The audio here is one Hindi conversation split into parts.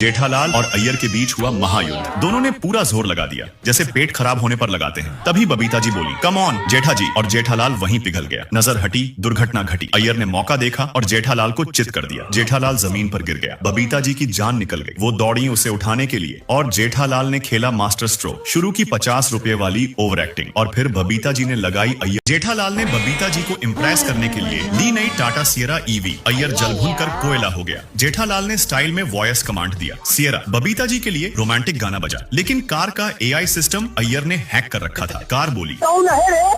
जेठालाल और अय्यर के बीच हुआ महायुद्ध। दोनों ने पूरा जोर लगा दिया, जैसे पेट खराब होने पर लगाते हैं। तभी बबीता जी बोली, कम ऑन जेठा जी, और जेठालाल वहीं पिघल गया। नजर हटी, दुर्घटना घटी। अय्यर ने मौका देखा और जेठालाल को चित कर दिया। जेठालाल जमीन पर गिर गया। बबीता जी की जान निकल गई। वो दौड़ी उसे उठाने के लिए और जेठालाल ने खेला मास्टर स्ट्रोक। शुरू की 50 रुपए वाली ओवर एक्टिंग और फिर बबीता जी ने लगाई अय्यर। जेठालाल ने बबीता जी को इम्प्रेस करने के लिए ली नई टाटा सियरा ईवी। अय्यर जल भून कर कोयला हो गया। जेठालाल ने स्टाइल में वॉयस कमांड दिया, सियरा। बबीता जी के लिए रोमांटिक गाना बजा, लेकिन कार का एआई सिस्टम अय्यर ने हैक कर रखा था। कार बोली,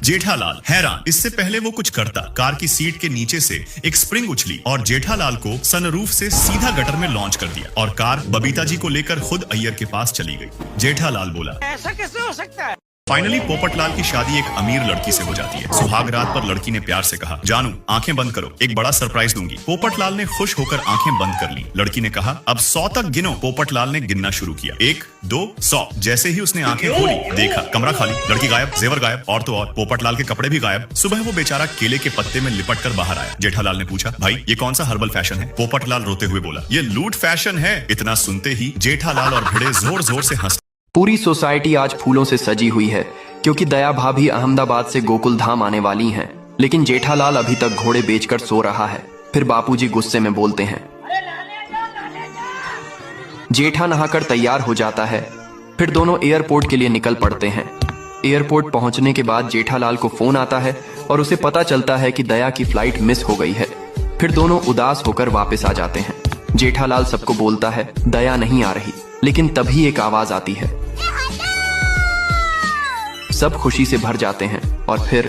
जेठालाल हैरान। इससे पहले वो कुछ करता, कार की सीट के नीचे से एक स्प्रिंग उछली और जेठालाल को सनरूफ से सीधा गटर में लॉन्च कर दिया और कार बबीता जी को लेकर खुद अय्यर के पास चली गई। जेठालाल बोला, ऐसा कैसे हो सकता है? फाइनली पोपटलाल की शादी एक अमीर लड़की से हो जाती है। सुहाग रात पर लड़की ने प्यार से कहा, जानू आंखें बंद करो, एक बड़ा सरप्राइज दूंगी। पोपटलाल ने खुश होकर आंखें बंद कर ली। लड़की ने कहा, अब 100 तक गिनो। पोपटलाल ने गिनना शुरू किया, 1 2 100। जैसे ही उसने आंखें खोली, देखा कमरा खाली, लड़की गायब, जेवर गायब, और तो और पोपटलाल के कपड़े भी गायब। सुबह वो बेचारा केले के पत्ते में लिपट कर बाहर आया। जेठालाल ने पूछा, भाई ये कौन सा हर्बल फैशन है? पोपटलाल रोते हुए बोला, ये लूट फैशन है। इतना सुनते ही जेठालाल और भिड़े जोर जोर से हंस। पूरी सोसाइटी आज फूलों से सजी हुई है, क्योंकि दया भाभी अहमदाबाद से गोकुल धाम आने वाली हैं। लेकिन जेठालाल अभी तक घोड़े बेचकर सो रहा है। फिर बापूजी गुस्से में बोलते हैं। जेठा नहाकर तैयार हो जाता है। फिर दोनों एयरपोर्ट के लिए निकल पड़ते हैं। एयरपोर्ट पहुंचने के बाद जेठालाल को फोन आता है और उसे पता चलता है कि दया की फ्लाइट मिस हो गई है। फिर दोनों उदास होकर वापस आ जाते हैं। जेठालाल सबको बोलता है, दया नहीं आ रही। लेकिन तभी एक आवाज आती है। सब खुशी से भर जाते हैं और फिर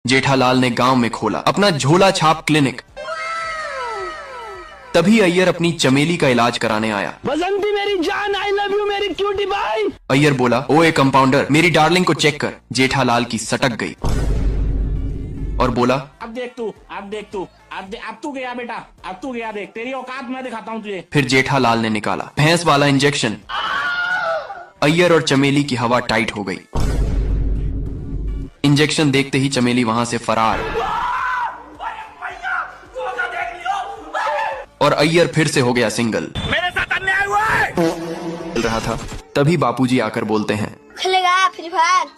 जेठालाल ने गांव में खोला अपना झोला छाप क्लिनिक। तभी अय्यर अपनी चमेली का इलाज कराने आया। बसंती मेरी जान, आई लव यू मेरी क्यूटी बाई। अय्यर बोला, ओए कंपाउंडर, मेरी डार्लिंग को चेक कर। जेठालाल की सटक गई और बोला, अब देख तू, अब तू गया बेटा, अब तू गया, देख तेरी औकात मैं दिखाता हूँ तुझे। फिर जेठालाल ने निकाला भैंस वाला इंजेक्शन। अय्यर और चमेली की हवा टाइट हो गई। इंजेक्शन देखते ही चमेली वहां से फरार और अय्यर फिर से हो गया सिंगल। मेरे साथ अन्याय हुआ है। चल रहा था, तभी बापूजी आकर बोलते हैं, खेलेगा फ्री फायर।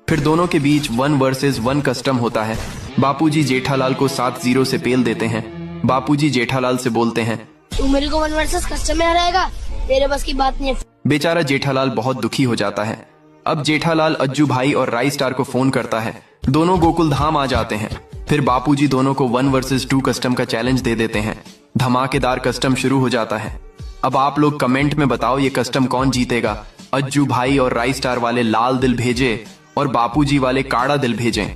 फिर दोनों के बीच 1 वर्सेस 1 कस्टम होता है। बापूजी जेठालाल को 7-0 से पेल देते हैं। बापूजी जेठालाल से बोलते हैं, तू मेरे को 1 वर्सेस कस्टम में हराएगा, तेरे बस की बात नहीं है। बेचारा जेठालाल बहुत दुखी हो जाता है। अब जेठालाल अज्जू भाई और राई स्टार को फोन करता है। दोनों गोकुल धाम आ जाते हैं। फिर बापूजी दोनों को 1 वर्सेस 2 कस्टम का चैलेंज दे देते हैं। धमाकेदार कस्टम शुरू हो जाता है। अब आप लोग कमेंट में बताओ ये कस्टम कौन जीतेगा। अज्जू भाई और राई स्टार वाले लाल दिल भेजे और बापूजी वाले काड़ा दिल भेजें।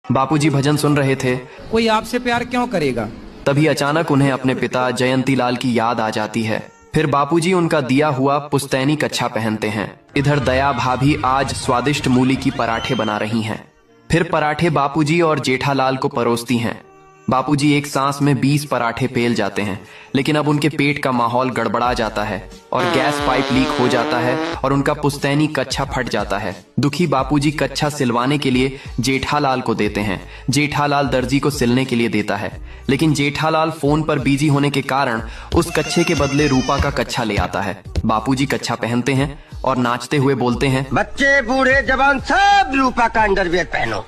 बापूजी भजन सुन रहे थे। कोई आपसे प्यार क्यों करेगा? तभी अचानक उन्हें अपने पिता जयंती लाल की याद आ जाती है। फिर बापूजी उनका दिया हुआ पुस्तैनी कच्छा पहनते हैं। इधर दया भाभी आज स्वादिष्ट मूली की पराठे बना रही हैं। फिर पराठे बापूजी और जेठालाल को परोसती हैं। बापूजी एक सांस में 20 पराठे पेल जाते हैं, लेकिन अब उनके पेट का माहौल गड़बड़ा जाता है और गैस पाइप लीक हो जाता है और उनका पुस्तैनी कच्छा फट जाता है। दुखी बापूजी कच्छा सिलवाने के लिए जेठालाल को देते हैं। जेठालाल दर्जी को सिलने के लिए देता है, लेकिन जेठालाल फोन पर बिजी होने के कारण उस कच्छे के बदले रूपा का कच्छा ले आता है। बापूजी कच्छा पहनते हैं और नाचते हुए बोलते हैं, बच्चे बूढ़े जवान सब रूपा का अंडरवियर पहनो।